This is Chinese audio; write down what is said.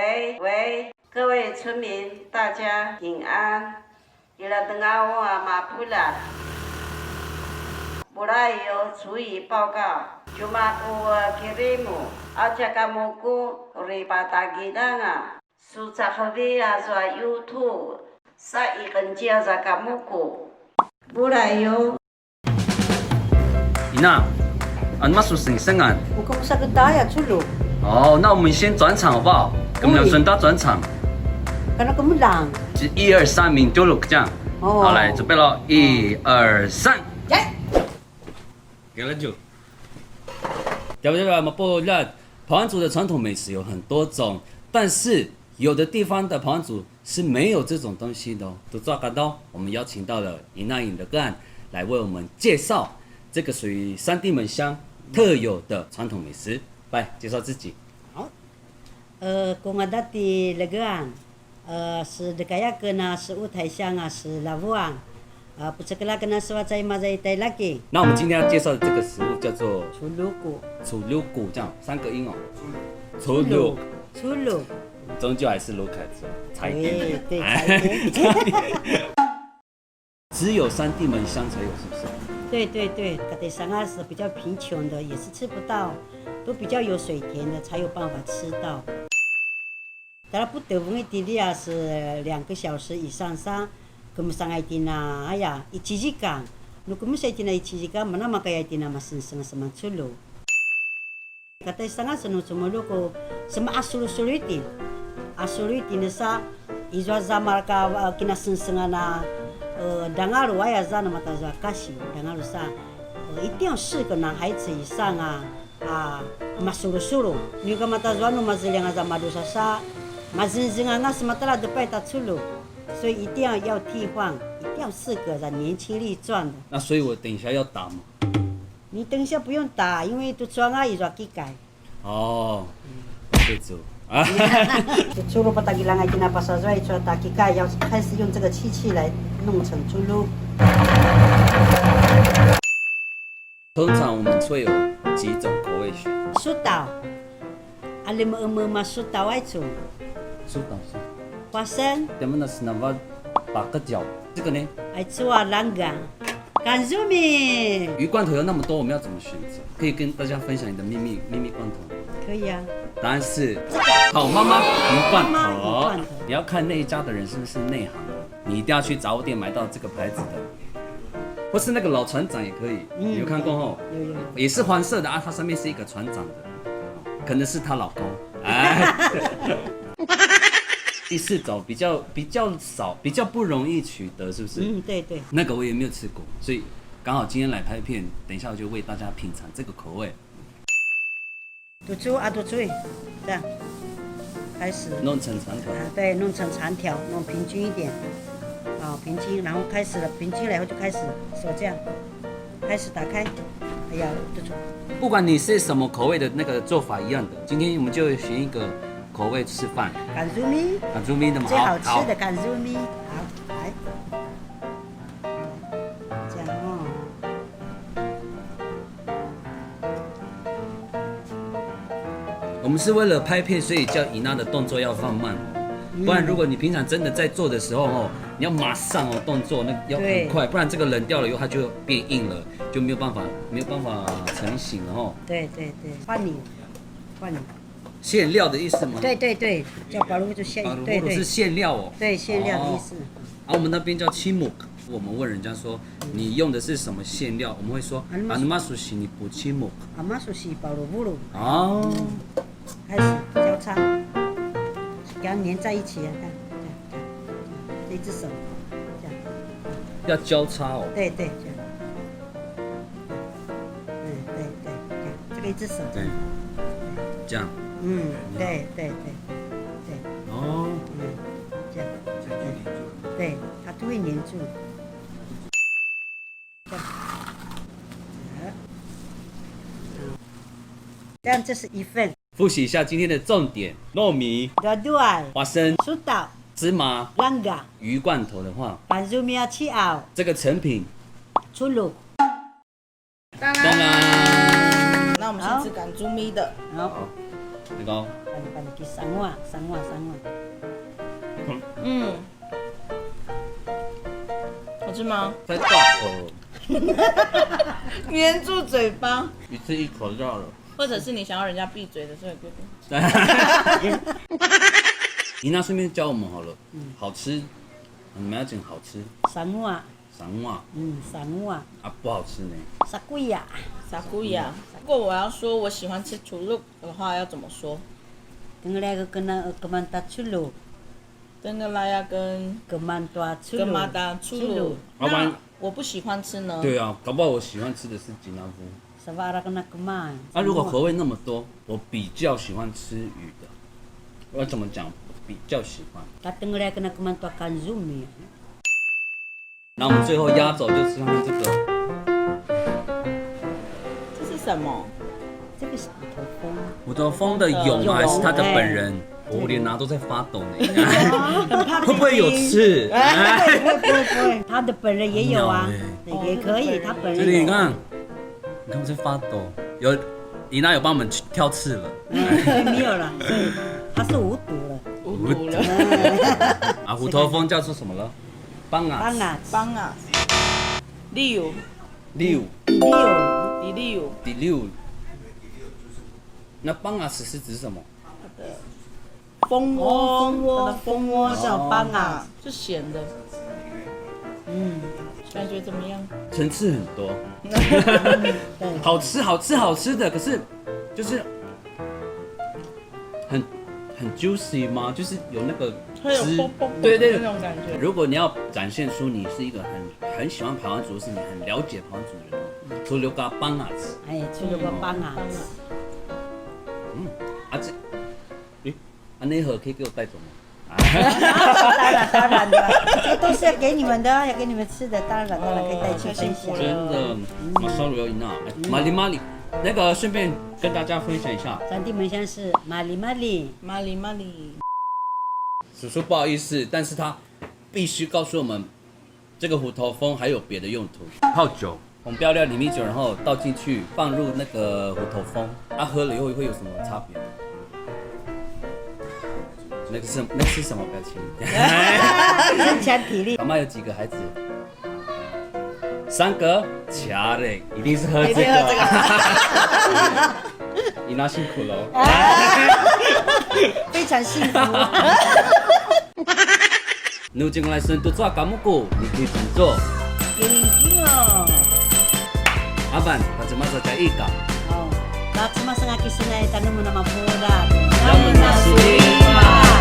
喂，各位村民，大家平安。伊拉等下我马布拉，布拉有注意报告。Cuma kirimu aja kamuku ribata gidanga susah habis za YouTube sa ikenjia za kamuku Burayo Ina，你妈说声声啊？我可不是个大呀，出路。哦，那我们先转场好不好？我们要顺道转场。跟那个么浪。是1、2、3名就录这样。哦。好，来准备喽，1、2、3。来。给了酒。排湾族的传统美食有很多种，但是有的地方的排湾族是没有这种东西的哦。都抓干刀，我们邀请到了尹娜颖的个案来为我们介绍这个属于三地门乡特有的传统美食。来介绍自己。好，公安大的那个啊，是这个呀个呢是五台乡啊是老夫啊。不这个那个呢是我在马在带那个。那我们今天要介绍的这个食物叫做醋溜骨。醋溜骨这样3个音哦。醋溜。终究还是卢凯子，差一点。对，差一点。只有三地门乡才有，是不是？对，这地乡啊是比较贫穷的，也是吃不到，都比较有水田的才有办法吃到。当然不得不一点的啊是2个小时以上上。Kumusta itin na aya ichijikan. No kumusta itin na ichijikan mana makaya itin na masinsan sa mansulo. Katay sanga sanu sumulo ko sama asulu-sulutin. Asulutin sa izwa zamarka kinasinsan na dangaru aya za na mataza kashi dangaru sa 一定要4个男孩子以上啊masulu-sulu. Ni ka matazwa no mazilang za madusa sa mazinzinga nga sumatala depai tatsulu. 所以一定要替换，一定要4个人年轻力壮的。那所以我等一下要打吗？你等一下不用打，因为都装啊，也要去改。哦，对走啊。就猪肉不打给人家给他把烧肉一做打给改，要开始用这个机器来弄成猪肉。通常我们会有几种口味选？苏岛，你们嘛苏岛爱做？苏岛是。花生。咱们的是那么8个角，这个呢？爱做啊，啷个？干肉米。鱼罐头有那么多，我们要怎么选择？可以跟大家分享你的秘密罐头。可以啊。答案是好妈妈鱼罐头。你要看那一家的人是不是内行的，你一定要去杂货店买到这个牌子的，或是那个老船长也可以。你有看过吼？有。也是黄色的啊，它上面是一个船长的，可能是她老公。哎。第4种比较少，比较不容易取得，是不是？对。那个我也没有吃过，所以刚好今天来拍片，等一下我就为大家品尝这个口味。嘟猪，这样开始弄成长条。对，弄成长条，弄平均一点，平均，然后开始了，平均了以后就开始手这样，开始打开。哎呀，嘟猪。不管你是什么口味的那个做法一样的，今天我们就选一个口味示范。干猪米。干猪米的嘛，最好吃的干猪米。好，来，这样哦。我们是为了拍片，所以叫伊娜的动作要放慢，不然如果你平常真的在做的时候哦，你要马上哦动作那要很快，不然这个冷掉了以后它就变硬了，就没有办法成型了哦。对，换你。馅料的意思吗？对，叫巴鲁就馅，对，是馅料哦。对，馅料的意思。我们那边叫青木。我们问人家说你用的是什么馅料，我们会说阿努玛苏西尼布青木。阿玛苏西巴鲁布鲁。哦。开始交叉，给它粘在一起啊！看，这一只手，这样。要交叉哦。对，这样。对，这个一只手。对。这样。对。哦。这样。对，它都会粘住。这样这是1份。复习一下今天的重点：糯米、花生、苏岛、芝麻、啷个、鱼罐头的话，干肉米要起熬。这个成品，出炉。当然。那我们先吃干猪米的。好。那个办去三碗。嗯，好吃吗？太大口，粘住嘴巴，一次一口就好了。或者是你想要人家闭嘴的时候，可以。你那顺便教我们好了，好吃，你们要讲好吃。三碗，三碗三碗，啊，不好吃呢。啥贵呀？傻姑呀！如果我要说我喜欢吃猪肉的话，要怎么说？跟来个跟那个曼达出炉，登个拉呀跟个曼达出炉，跟马达出炉。老板那我不喜欢吃呢？对啊，搞不好我喜欢吃的是吉拿夫。啥瓦拉跟那个曼。啊，如果口味那么多，我比较喜欢吃鱼的。我要怎么讲？比较喜欢。他等来跟那个曼达干肉米。那我们最后压轴就吃他们这个。这是什么？这个是虎头蜂。虎头蜂的蛹吗？还是他的本人？我连拿都在发抖呢。会不会有刺？不会，他的本人也有啊，也可以，他本人有。这里你看我在发抖。有伊娜有帮我们挑刺了。没有了，所以他是无毒了。无毒了。啊，虎头蜂叫做什么了？邦啊，帮啊，六，六，第六，第六。那邦啊是指什么？蜂窝，它的蜂窝叫帮啊，是咸的。感觉怎么样？层次很多，对，好吃的，可是就是很 juicy 吗？就是有那个会有汁啵啵啵对对的那种感觉。如果你要展现出你是一个很喜欢排湾族，是你很了解排湾族的人，除了加邦啊子，哎，出了个帮啊，啊这，那盒可以给我带走吗？当然的，这都是要给你们的，要给你们吃的，当然可以带去分享。真的，马烧鲁有伊娜，马里，那个顺便跟大家分享一下，传递门香是马里，玛丽，叔叔不好意思，但是他必须告诉我们，这个虎头蜂还有别的用途。泡酒，红标料里面酒，然后倒进去，放入那个虎头蜂，它喝了以后会有什么差别？那是什么表情？增强体力。妈妈有几个孩子？3个，掐嘞，一定是喝这个。伊娜辛苦了。非常幸福。如今来深度抓感木谷，你可以怎么做？给你哦。阿板，把这马上加一个。Oh, lahat sa mga kisina ay tanong mo na mapulat. Namun nasulipan.